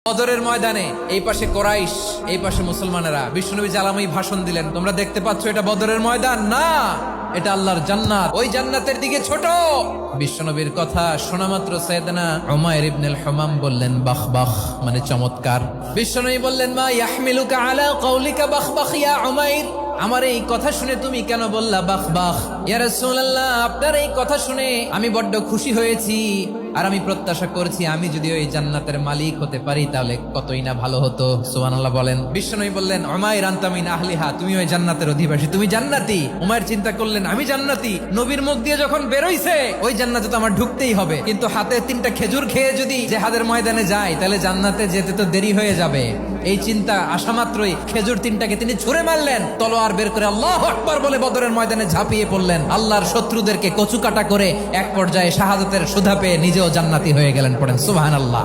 বদরের ময়দানে এই পাশে কোরাইশ, এই পাশে মুসলমানেরা। বিশ্বনবী জালামি ভাষণ দিলেন, তোমরা দেখতে পাচ্ছ এটা বদরের ময়দান না, এটা আল্লাহর জান্নাত, ওই জান্নাতের দিকে ছোট। বিশ্বনবীর কথা শোনা মাত্র সাইয়েদনা উমাইর ইবনুল হুমাম বললেন বাখ বাখ, মানে চমৎকার। বিশ্বনবী বললেন মা ইয়াহমিলুকা আলা কওলিকা বাখ বাখ ইয়া উমাইর, আমার এই কথা শুনে তুমি কেন বললা বাখ বাখ? ইয়া রাসূলুল্লাহ, আপনার এই কথা শুনে আমি বড্ড খুশি হয়েছি, আর আমি প্রত্যাশা করছি আমি যদি ওই জান্নাতের মালিক হতে পারি তাহলে কতই না ভালো হতো। সুবহানাল্লাহ বলেন। বিশ্বনবী বললেন উমাইর আনতা মিন আহলিহা, তুমি ওই জান্নাতের অধিবাসী, তুমি জান্নাতি। উমাইর চিন্তা করলেন আমি জান্নাতি, নবীর মুখ দিয়ে যখন বেরোইছে ওই জান্নাতে তো আমার ঢুকতেই হবে, কিন্তু হাতে 3টা খেজুর খেয়ে যদি জিহাদের ময়দানে যায় তাহলে জান্নাতে যেতে তো দেরি হয়ে যাবে। এই চিন্তা আসা মাত্রই খেজুর 3টাকে তিনি ছুঁড়ে মারলেন, তলোয়ার বের করে আল্লাহু আকবার বলে বদরের ময়দানে ঝাঁপিয়ে পড়লেন। আল্লাহর শত্রুদেরকে কচুকাটা করে এক পর্যায়ে শাহাদাতের সুধা পেয়ে নিজেও জান্নাতি হয়ে গেলেন। পড়েন সুবহানাল্লাহ।